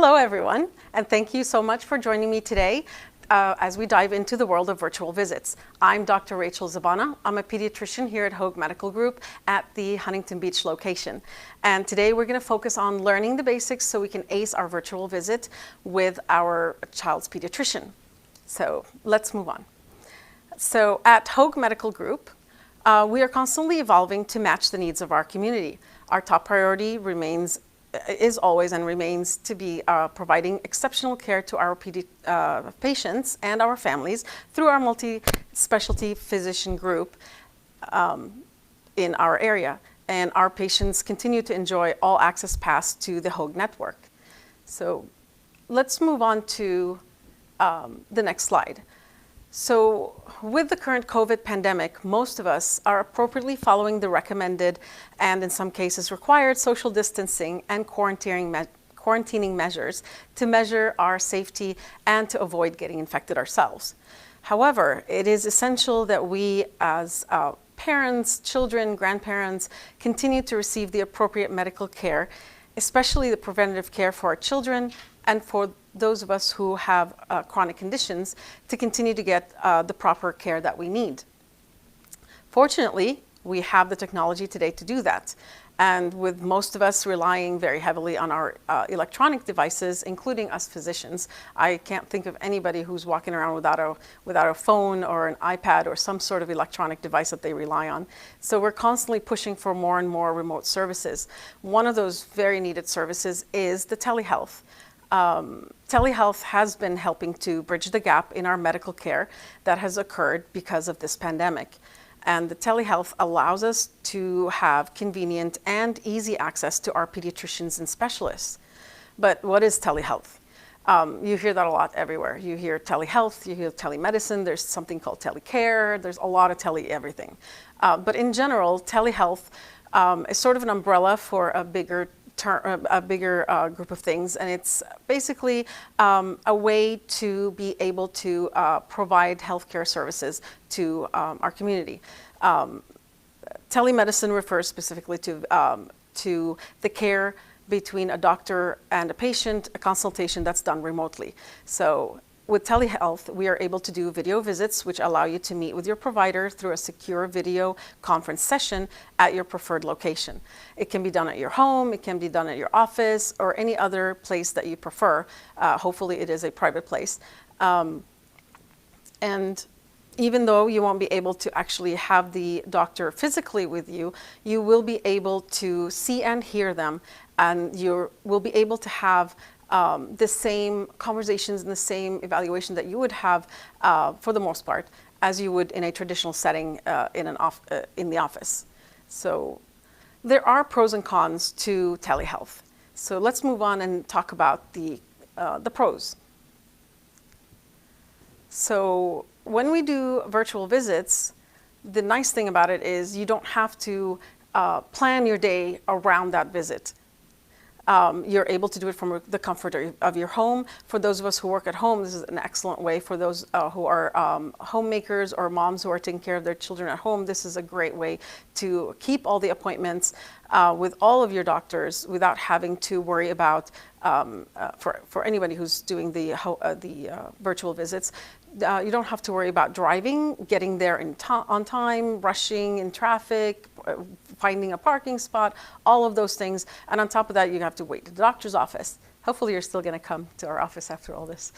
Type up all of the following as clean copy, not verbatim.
Hello everyone, and thank you so much for joining me today as we dive into the world of virtual visits. I'm Dr. Rachel Zabaneh. I'm a pediatrician here at Hoag Medical Group at the Huntington Beach location. And today we're going to focus on learning the basics so we can ace our virtual visit with our child's pediatrician. So let's move on. So at Hoag Medical Group, we are constantly evolving to match the needs of our community. Our top priority is always and remains to be providing exceptional care to our patients and our families through our multi-specialty physician group in our area. And our patients continue to enjoy all access pass to the Hoag network. So let's move on to the next slide. So with the current COVID pandemic, most of us are appropriately following the recommended and in some cases required social distancing and quarantining measures to measure our safety and to avoid getting infected ourselves. However, it is essential that we as parents, children, grandparents continue to receive the appropriate medical care, especially the preventative care for our children and for those of us who have chronic conditions to continue to get the proper care that we need. Fortunately, we have the technology today to do that. And with most of us relying very heavily on our electronic devices, including us physicians, I can't think of anybody who's walking around without a phone or an iPad or some sort of electronic device that they rely on. So we're constantly pushing for more and more remote services. One of those very needed services is the telehealth. Telehealth has been helping to bridge the gap in our medical care that has occurred because of this pandemic. And the telehealth allows us to have convenient and easy access to our pediatricians and specialists. But what is telehealth? You hear that a lot everywhere. You hear telehealth, you hear telemedicine, there's something called telecare, there's a lot of everything. But in general, telehealth is sort of an umbrella for a bigger group of things, and it's basically a way to be able to provide healthcare services to our community. Telemedicine refers specifically to the care between a doctor and a patient, a consultation that's done remotely. So with telehealth, we are able to do video visits, which allow you to meet with your provider through a secure video conference session at your preferred location. It can be done at your home, it can be done at your office, or any other place that you prefer. Hopefully it is a private place. And even though you won't be able to actually have the doctor physically with you, you will be able to see and hear them, and you will be able to have the same conversations and the same evaluation that you would have, for the most part, as you would in a traditional setting in the office. So there are pros and cons to telehealth. So let's move on and talk about the pros. So when we do virtual visits, the nice thing about it is you don't have to plan your day around that visit. You're able to do it from the comfort of your home. For those of us who work at home, this is an excellent way. For those who are homemakers or moms who are taking care of their children at home, this is a great way to keep all the appointments with all of your doctors without having to worry about, for anybody who's doing the virtual visits, you don't have to worry about driving, getting there on time, rushing in traffic, finding a parking spot, all of those things. And on top of that, you have to wait at the doctor's office. Hopefully you're still going to come to our office after all this.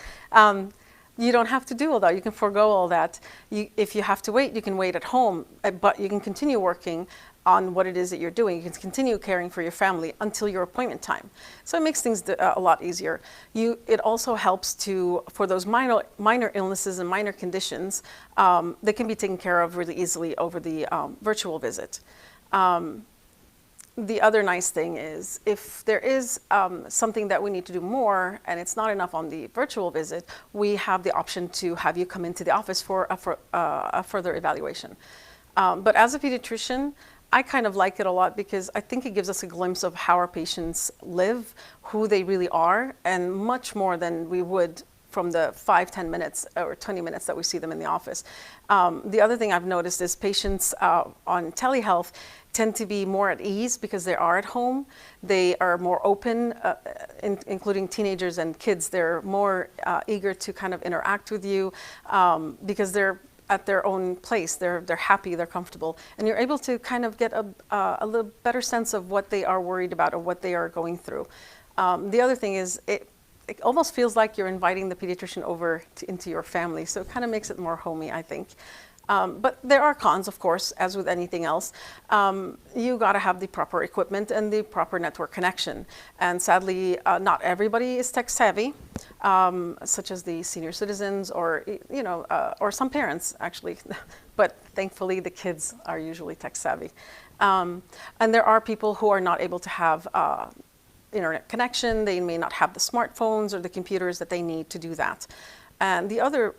You don't have to do all that. You can forego all that. If you have to wait, you can wait at home, but you can continue working on what it is that you're doing. You can continue caring for your family until your appointment time. So it makes things a lot easier. It also helps for those minor illnesses and minor conditions, they can be taken care of really easily over the virtual visit. The other nice thing is if there is something that we need to do more and it's not enough on the virtual visit, we have the option to have you come into the office for a further evaluation. But as a pediatrician, I kind of like it a lot because I think it gives us a glimpse of how our patients live, who they really are, and much more than we would from the 5-10 minutes or 20 minutes that we see them in the office. The other thing I've noticed is patients on telehealth tend to be more at ease because they are at home. They are more open, including teenagers and kids. They're more eager to kind of interact with you because they're at their own place. They're happy, they're comfortable, and you're able to kind of get a little better sense of what they are worried about or what they are going through. The other thing is it almost feels like you're inviting the pediatrician over into your family, so it kind of makes it more homey, I think. But there are cons, of course, as with anything else. You got to have the proper equipment and the proper network connection. And sadly, not everybody is tech savvy, such as the senior citizens or, or some parents, actually. But thankfully, the kids are usually tech savvy. And there are people who are not able to have internet connection. They may not have the smartphones or the computers that they need to do that. And the other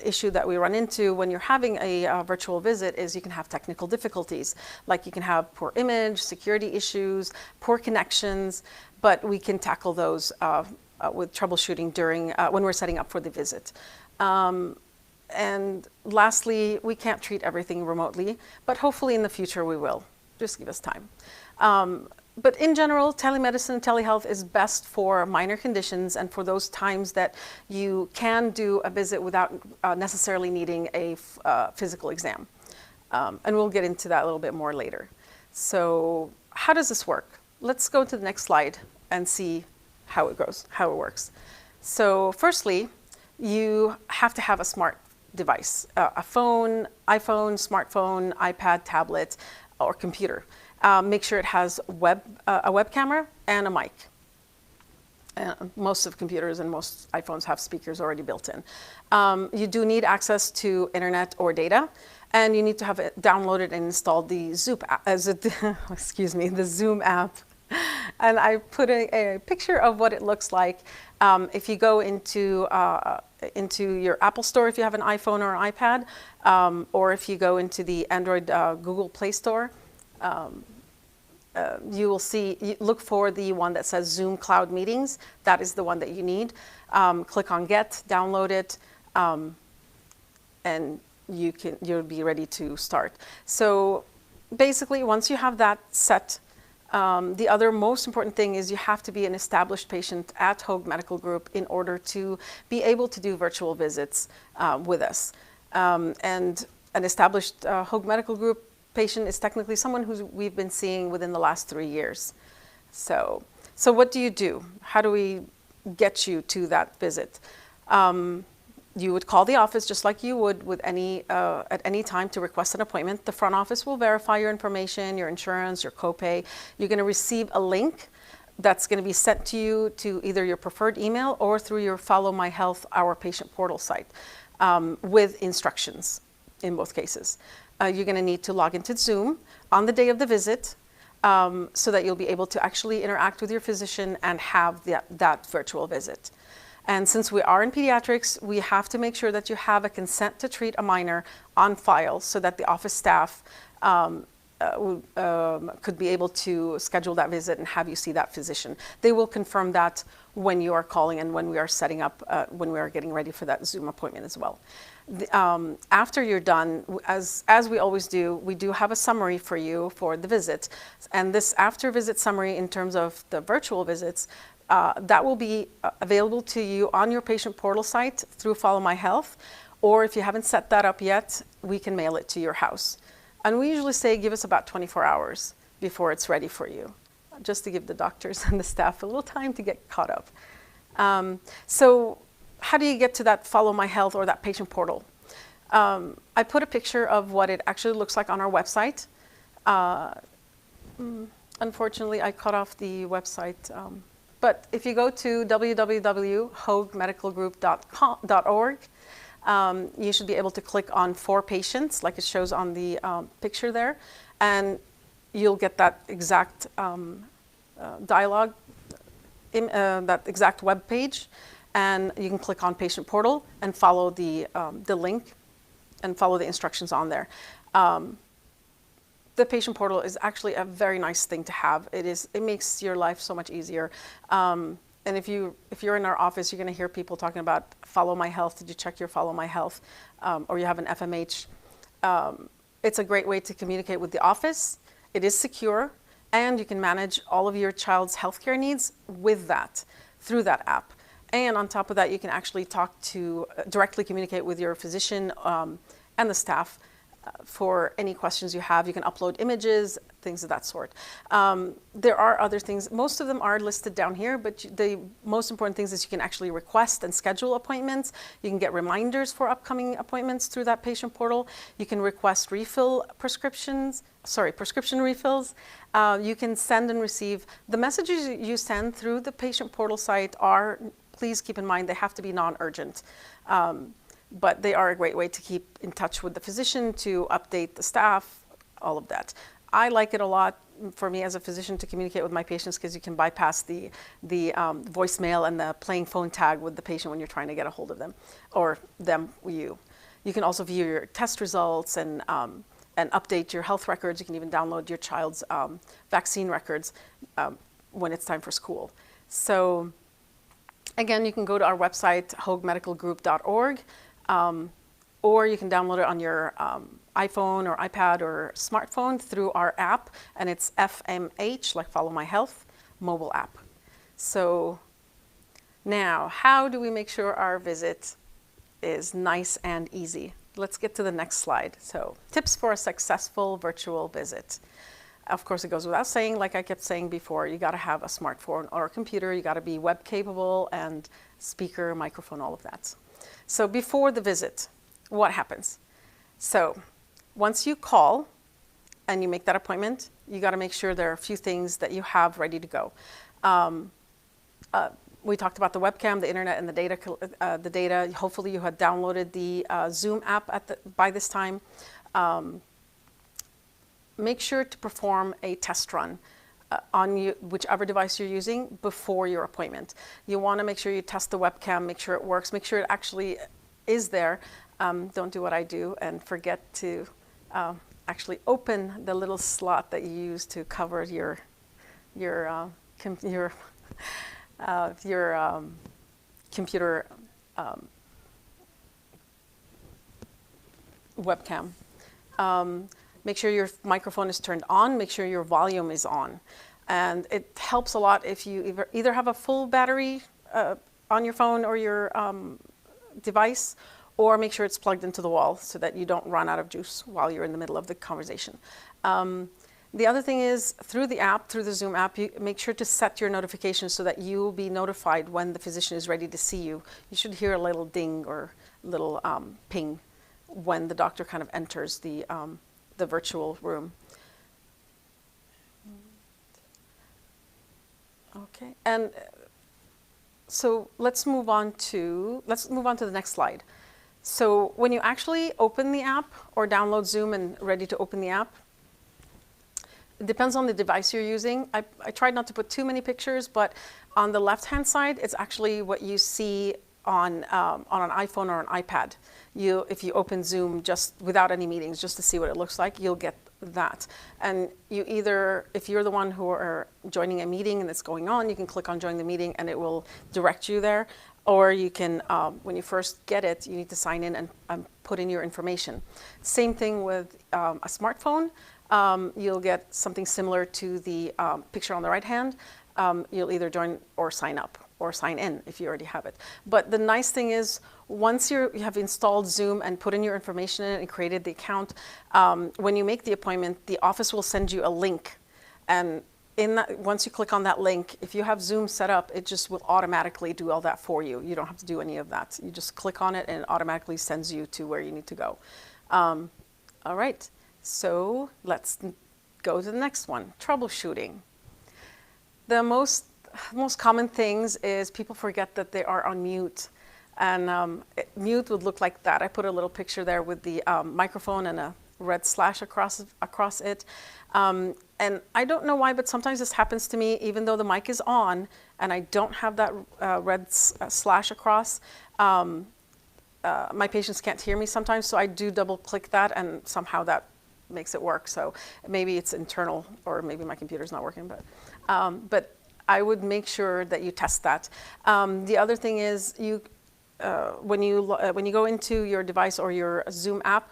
issue that we run into when you're having a virtual visit is you can have technical difficulties. Like you can have poor image, security issues, poor connections, but we can tackle those with troubleshooting during when we're setting up for the visit. And lastly, we can't treat everything remotely, but hopefully in the future we will. Just give us time. But in general, telemedicine, telehealth is best for minor conditions and for those times that you can do a visit without necessarily needing a physical exam. And we'll get into that a little bit more later. So how does this work? Let's go to the next slide and see how it goes, how it works. So firstly, you have to have a smart device, a phone, iPhone, smartphone, iPad, tablet, or computer. Make sure it has a web camera and a mic. Most of computers and most iPhones have speakers already built in. You do need access to internet or data, and you need to have it downloaded and installed the the Zoom app. And I put a picture of what it looks like. If you go into your Apple Store, if you have an iPhone or an iPad, or if you go into the Android Google Play Store, you will look for the one that says Zoom Cloud Meetings. That is the one that you need. Click on Get, download it, and you'll be ready to start. So basically, once you have that set, the other most important thing is you have to be an established patient at Hoag Medical Group in order to be able to do virtual visits with us. And an established Hoag Medical Group patient is technically someone who we've been seeing within the last 3 years. So what do you do? How do we get you to that visit? You would call the office just like you would with at any time to request an appointment. The front office will verify your information, your insurance, your copay. You're going to receive a link that's going to be sent to you to either your preferred email or through your Follow My Health, Our Patient Portal site with instructions in both cases. You're going to need to log into Zoom on the day of the visit so that you'll be able to actually interact with your physician and have that virtual visit. And since we are in pediatrics, we have to make sure that you have a consent to treat a minor on file so that the office staff could be able to schedule that visit and have you see that physician. They will confirm that when you are calling and when we are setting up, when we are getting ready for that Zoom appointment as well. After you're done, as we always do, we do have a summary for you for the visit. And this after visit summary in terms of the virtual visits, that will be available to you on your patient portal site through Follow My Health, or if you haven't set that up yet, we can mail it to your house. And we usually say give us about 24 hours before it's ready for you, just to give the doctors and the staff a little time to get caught up. So how do you get to that Follow My Health or that patient portal? I put a picture of what it actually looks like on our website. Unfortunately, I cut off the website. But if you go to www.hoagmedicalgroup.org, you should be able to click on For Patients, like it shows on the picture there, and you'll get that exact dialogue, that exact web page, and you can click on Patient Portal and follow the link and follow the instructions on there. The patient portal is actually a very nice thing to have. It makes your life so much easier. and if you're in our office, you're going to hear people talking about Follow My Health. Did you check your Follow My Health? Or you have an FMH. It's a great way to communicate with the office. It is secure, and you can manage all of your child's healthcare needs with that, through that app. And on top of that, you can actually directly communicate with your physician and the staff for any questions you have. You can upload images, things of that sort. There are other things. Most of them are listed down here, but the most important things is you can actually request and schedule appointments. You can get reminders for upcoming appointments through that patient portal. You can request prescription refills. You can send and receive. The messages you send through the patient portal site please keep in mind, they have to be non-urgent. But they are a great way to keep in touch with the physician, to update the staff, all of that. I like it a lot for me as a physician to communicate with my patients because you can bypass the voicemail and the playing phone tag with the patient when you're trying to get a hold of them, or you. You can also view your test results and update your health records. You can even download your child's vaccine records when it's time for school. So again, you can go to our website, hoagmedicalgroup.org. Or you can download it on your iPhone or iPad or smartphone through our app, and it's FMH, like Follow My Health, mobile app. So now, how do we make sure our visit is nice and easy? Let's get to the next slide. So, tips for a successful virtual visit. Of course, it goes without saying, like I kept saying before, you got to have a smartphone or a computer. You got to be web capable and speaker, microphone, all of that. So before the visit, what happens? So once you call and you make that appointment, you got to make sure there are a few things that you have ready to go. We talked about the webcam, the internet, and the data. Hopefully you had downloaded the Zoom app by this time. Make sure to perform a test run on whichever device you're using before your appointment. You want to make sure you test the webcam, make sure it works, make sure it actually is there. Don't do what I do and forget to actually open the little slot that you use to cover your computer webcam. Make sure your microphone is turned on, make sure your volume is on. And it helps a lot if you either have a full battery on your phone or your device, or make sure it's plugged into the wall so that you don't run out of juice while you're in the middle of the conversation. The other thing is, through the app, through the Zoom app, you make sure to set your notifications so that you'll be notified when the physician is ready to see you. You should hear a little ding or little ping when the doctor kind of enters the virtual room. Okay, and so let's move on to the next slide. So when you actually open the app or download Zoom and ready to open the app, it depends on the device you're using. I tried not to put too many pictures, but on the left-hand side, it's actually what you see on an iPhone or an iPad. If you open Zoom just without any meetings, just to see what it looks like, you'll get that. And you either, if you're the one who are joining a meeting and it's going on, you can click on join the meeting and it will direct you there. Or you can, when you first get it, you need to sign in and put in your information. Same thing with a smartphone. You'll get something similar to the picture on the right hand. You'll either join or sign up or sign in if you already have it. But the nice thing is, once you have installed Zoom and put in your information in it and created the account, when you make the appointment, the office will send you a link. And once you click on that link, if you have Zoom set up, it just will automatically do all that for you. You don't have to do any of that. You just click on it and it automatically sends you to where you need to go. All right, so let's go to the next one, troubleshooting. The most common things is people forget that they are on mute. And mute would look like that. I put a little picture there with the microphone and a red slash across it. And I don't know why, but sometimes this happens to me, even though the mic is on and I don't have that red slash across. My patients can't hear me sometimes, so I do double click that and somehow that makes it work. So maybe it's internal or maybe my computer's not working, but I would make sure that you test that. The other thing is when you go into your device or your Zoom app,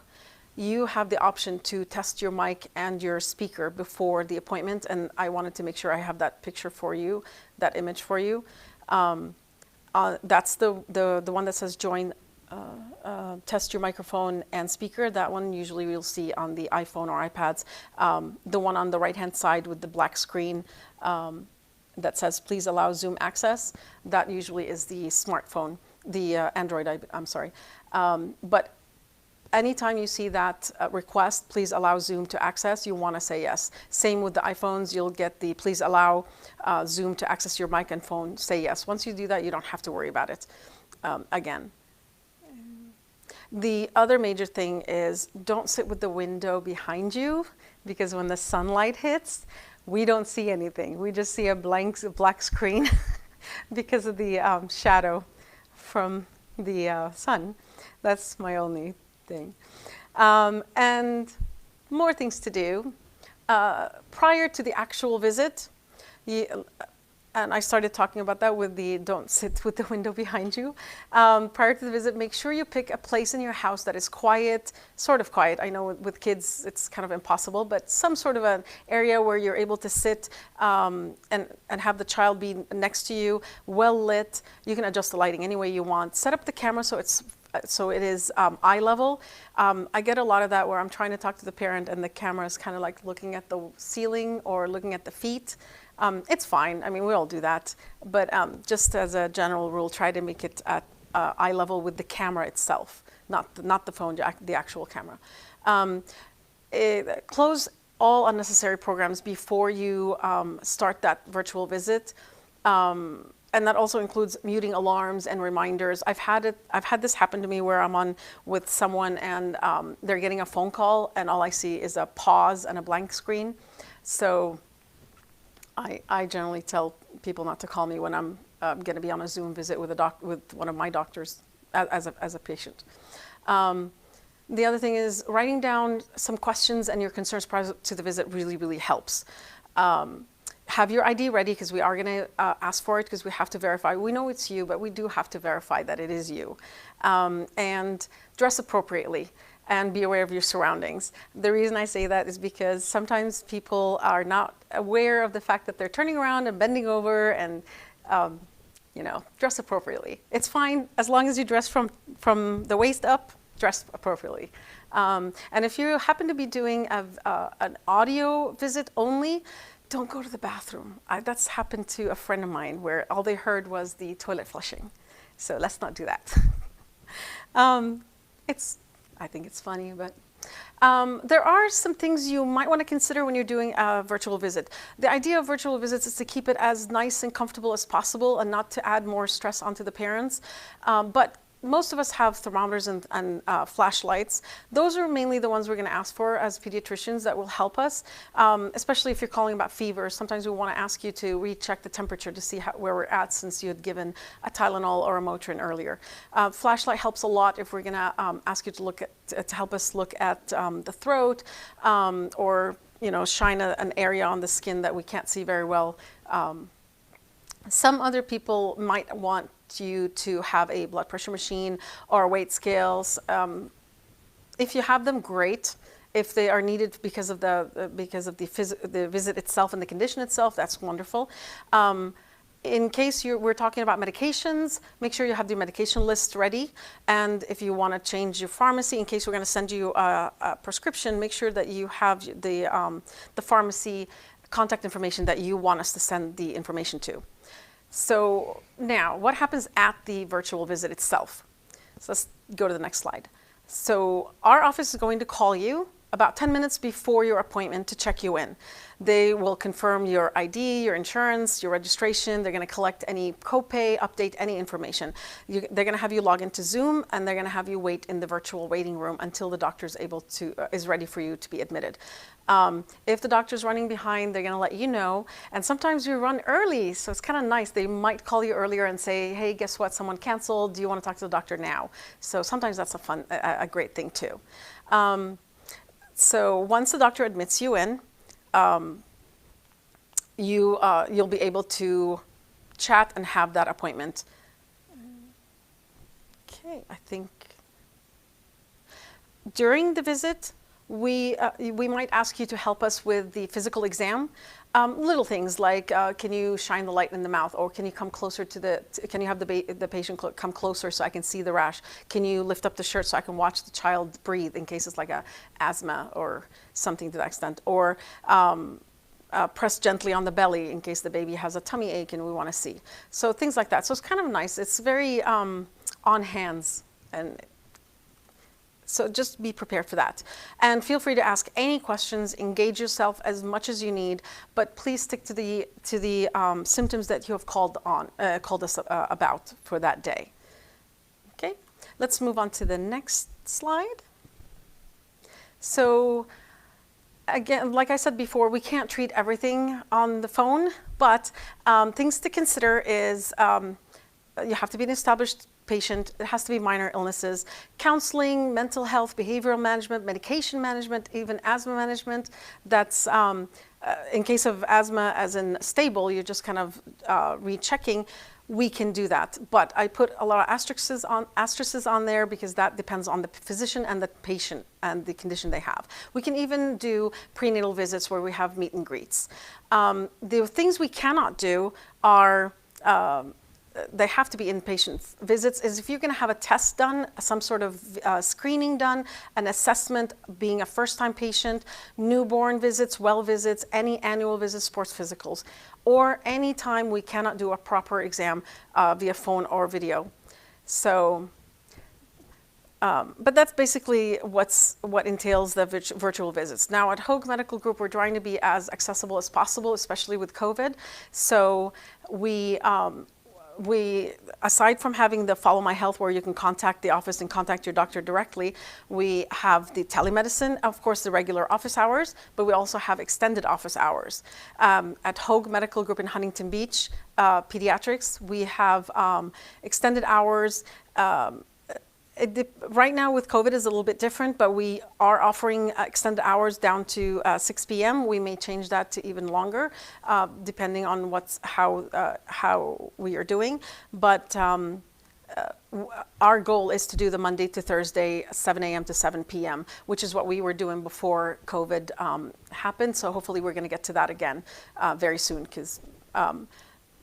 you have the option to test your mic and your speaker before the appointment, and I wanted to make sure I have that picture for you, that image for you. That's the one that says join, test your microphone and speaker. That one usually you'll see on the iPhone or iPads. The one on the right-hand side with the black screen that says please allow Zoom access, that usually is the smartphone, the Android, I'm sorry. But anytime you see that request, please allow Zoom to access, you want to say yes. Same with the iPhones, you'll get the please allow Zoom to access your mic and phone, say yes. Once you do that, you don't have to worry about it again. The other major thing is don't sit with the window behind you, because when the sunlight hits, we don't see anything. We just see a black screen because of the shadow from the sun. That's my only thing. And more things to do. Prior to the actual visit, and I started talking about that with the don't sit with the window behind you. Prior to the visit, make sure you pick a place in your house that is quiet, sort of quiet. I know with kids it's kind of impossible, but some sort of an area where you're able to sit and have the child be next to you, well lit. You can adjust the lighting any way you want. Set up the camera so it is eye level. I get a lot of that where I'm trying to talk to the parent and the camera is kind of like looking at the ceiling or looking at the feet. It's fine. I mean, we all do that. But just as a general rule, try to make it at eye level with the camera itself, not the phone, the actual camera. Close all unnecessary programs before you start that virtual visit. And that also includes muting alarms and reminders. I've had this happen to me where I'm on with someone and they're getting a phone call and all I see is a pause and a blank screen. So I generally tell people not to call me when I'm going to be on a Zoom visit with one of my doctors as a patient. The other thing is writing down some questions and your concerns prior to the visit really, really helps. Have your ID ready because we are going to ask for it because we have to verify. We know it's you, but we do have to verify that it is you. And dress appropriately and be aware of your surroundings. The reason I say that is because sometimes people are not aware of the fact that they're turning around and bending over and, dress appropriately. It's fine as long as you dress from the waist up, dress appropriately. And if you happen to be doing an audio visit only, don't go to the bathroom. That's happened to a friend of mine where all they heard was the toilet flushing. So let's not do that. I think it's funny, but there are some things you might want to consider when you're doing a virtual visit. The idea of virtual visits is to keep it as nice and comfortable as possible and not to add more stress onto the parents. But most of us have thermometers and flashlights. Those are mainly the ones we're going to ask for as pediatricians that will help us, especially if you're calling about fever. Sometimes we want to ask you to recheck the temperature to see where we're at since you had given a Tylenol or a Motrin earlier. Flashlight helps a lot if we're going to ask you to help us look at the throat or shine an area on the skin that we can't see very well. Some other people might want you to have a blood pressure machine or weight scales. If you have them, great. If they are needed because of the visit itself and the condition itself, that's wonderful. In case we're talking about medications, make sure you have the medication list ready. And if you want to change your pharmacy, in case we're going to send you a prescription, make sure that you have the pharmacy contact information that you want us to send the information to. So now, what happens at the virtual visit itself? So let's go to the next slide. So our office is going to call you about 10 minutes before your appointment to check you in. They will confirm your ID, your insurance, your registration. They're going to collect any copay, update any information. They're going to have you log into Zoom, and they're going to have you wait in the virtual waiting room until the doctor is ready for you to be admitted. If the doctor's running behind, they're going to let you know. And sometimes we run early, so it's kind of nice. They might call you earlier and say, hey, guess what? Someone canceled. Do you want to talk to the doctor now? So sometimes that's a great thing too. So once the doctor admits you in, you'll be able to chat and have that appointment. Okay, I think during the visit, we might ask you to help us with the physical exam. Little things like, can you shine the light in the mouth, or can you come closer to can you have the patient come closer so I can see the rash? Can you lift up the shirt so I can watch the child breathe in case it's like a asthma or something to that extent? Or press gently on the belly in case the baby has a tummy ache and we want to see. So things like that. So it's kind of nice. It's very on hands, and so just be prepared for that. And feel free to ask any questions, engage yourself as much as you need, but please stick to the symptoms that you have called us about for that day. Okay, let's move on to the next slide. So again, like I said before, we can't treat everything on the phone, but things to consider is you have to be an established patient. It has to be minor illnesses, counseling, mental health, behavioral management, medication management, even asthma management. That's in case of asthma as in stable, you're just kind of rechecking. We can do that, but I put a lot of asterisks on there because that depends on the physician and the patient and the condition they have. We can even do prenatal visits where we have meet and greets. The things we cannot do are they have to be inpatient visits. Is if you're going to have a test done, some sort of screening done, an assessment, being a first-time patient, newborn visits, well visits, any annual visits, sports physicals, or any time we cannot do a proper exam via phone or video. So, but that's basically what entails the virtual visits. Now at Hoag Medical Group, we're trying to be as accessible as possible, especially with COVID. So we, aside from having the Follow My Health where you can contact the office and contact your doctor directly, we have the telemedicine, of course, the regular office hours, but we also have extended office hours. At Hoag Medical Group in Huntington Beach, Pediatrics, we have extended hours. Right now with COVID is a little bit different, but we are offering extended hours down to 6 p.m. We may change that to even longer, depending on how we are doing. But our goal is to do the Monday to Thursday, 7 a.m. to 7 p.m., which is what we were doing before COVID happened. So hopefully we're going to get to that again very soon, because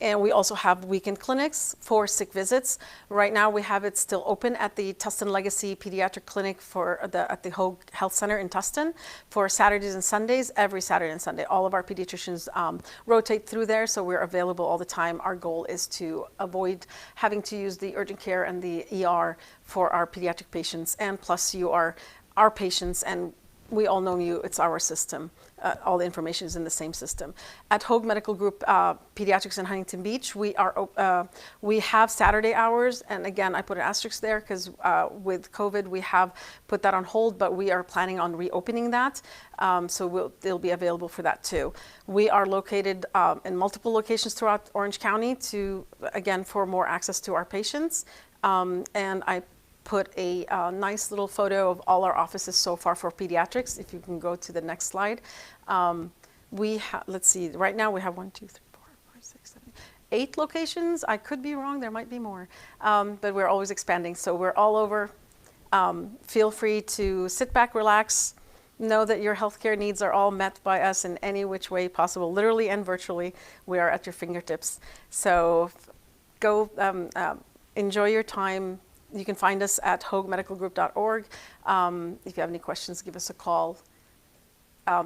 and we also have weekend clinics for sick visits. Right now we have it still open at the Tustin Legacy Pediatric Clinic at the Hoag Health Center in Tustin for Saturdays and Sundays, every Saturday and Sunday. All of our pediatricians rotate through there, so we're available all the time. Our goal is to avoid having to use the urgent care and the ER for our pediatric patients, and plus you are our patients and we all know you, it's our system. All the information is in the same system. At Hoag Medical Group Pediatrics in Huntington Beach, we have Saturday hours, and again, I put an asterisk there because with COVID, we have put that on hold, but we are planning on reopening that, so they'll be available for that too. We are located in multiple locations throughout Orange County for more access to our patients, and I put a nice little photo of all our offices so far for pediatrics. If you can go to the next slide. Let's see, right now we have 8 locations. I could be wrong, there might be more, but we're always expanding. So we're all over. Feel free to sit back, relax, know that your healthcare needs are all met by us in any which way possible, literally and virtually. We are at your fingertips. So go enjoy your time. You can find us at hoagmedicalgroup.org. If you have any questions, give us a call.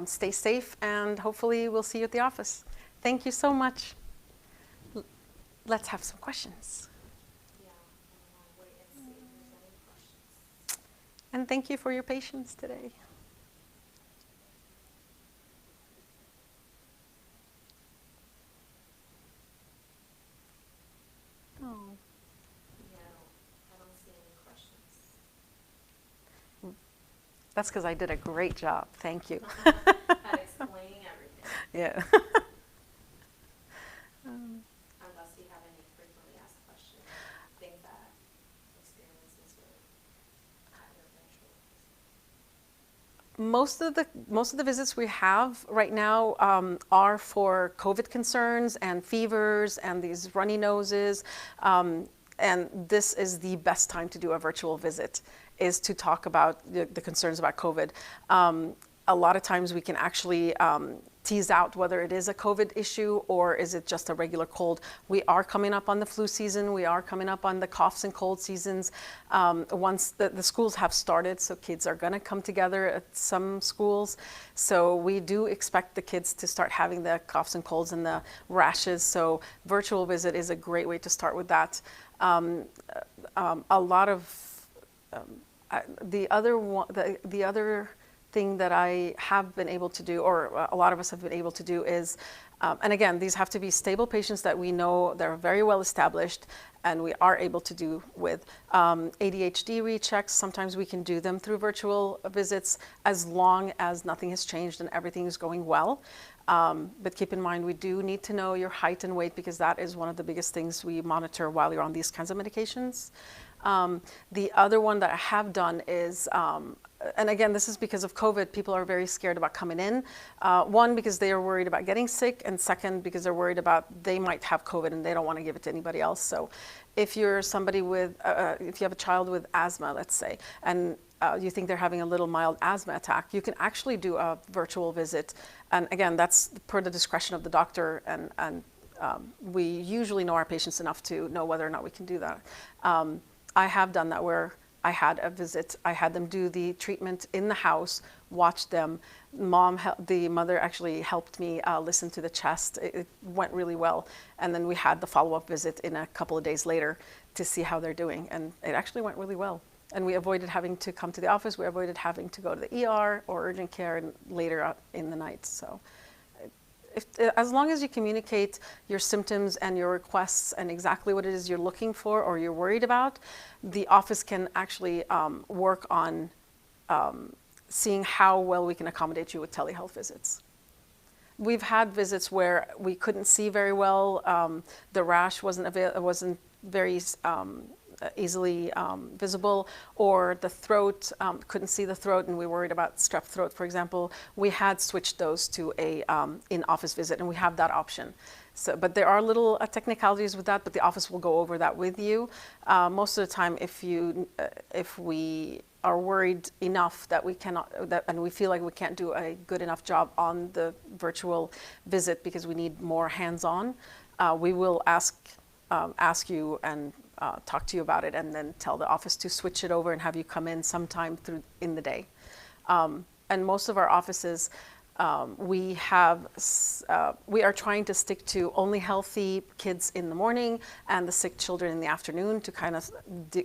Stay safe, and hopefully we'll see you at the office. Thank you so much. Let's have some questions. Yeah, I'll wait and see if there's any questions. And thank you for your patience today. Oh. That's because I did a great job. Thank you. At explaining everything. Yeah. Unless you have any frequently asked questions, think that experiences with higher eventual. Most of the visits we have right now are for COVID concerns and fevers and these runny noses, and this is the best time to do a virtual visit, is to talk about the concerns about COVID. A lot of times we can actually tease out whether it is a COVID issue or is it just a regular cold. We are coming up on the flu season. We are coming up on the coughs and cold seasons. Once the schools have started, so kids are going to come together at some schools. So we do expect the kids to start having the coughs and colds and the rashes. So virtual visit is a great way to start with that. A lot of the other thing that I have been able to do, or a lot of us have been able to do, is, and again, these have to be stable patients that we know they're very well established and we are able to do with. ADHD rechecks, sometimes we can do them through virtual visits as long as nothing has changed and everything is going well. But keep in mind, we do need to know your height and weight because that is one of the biggest things we monitor while you're on these kinds of medications. The other one that I have done is, and again, this is because of COVID, people are very scared about coming in. One, because they are worried about getting sick, and second, because they're worried about they might have COVID and they don't want to give it to anybody else. So if you're somebody with, if you have a child with asthma, let's say, and you think they're having a little mild asthma attack, you can actually do a virtual visit. And again, that's per the discretion of the doctor, and we usually know our patients enough to know whether or not we can do that. I have done that where I had a visit. I had them do the treatment in the house, watch them. The mother actually helped me listen to the chest. It went really well. And then we had the follow-up visit in a couple of days later to see how they're doing. And it actually went really well. And we avoided having to come to the office. We avoided having to go to the ER or urgent care later in the night. So as long as you communicate your symptoms and your requests and exactly what it is you're looking for or you're worried about, the office can actually work on seeing how well we can accommodate you with telehealth visits. We've had visits where we couldn't see very well. The rash wasn't very easily visible, or the throat, couldn't see the throat and we worried about strep throat, for example. We had switched those to a in-office visit, and we have that option. So, but there are little technicalities with that, but the office will go over that with you. Most of the time, if we are worried enough that we cannot, and we feel like we can't do a good enough job on the virtual visit because we need more hands-on, we will ask you and talk to you about it, and then tell the office to switch it over and have you come in sometime in the day. And most of our offices, we are trying to stick to only healthy kids in the morning and the sick children in the afternoon to kind of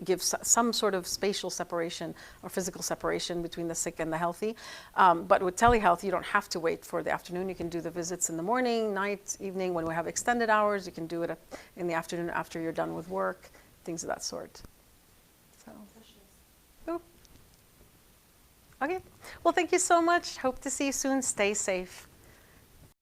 give some sort of spatial separation or physical separation between the sick and the healthy. But with telehealth, you don't have to wait for the afternoon. You can do the visits in the morning, night, evening. When we have extended hours, you can do it in the afternoon after you're done with work, things of that sort. So. Ooh. Okay. Well, thank you so much. Hope to see you soon. Stay safe.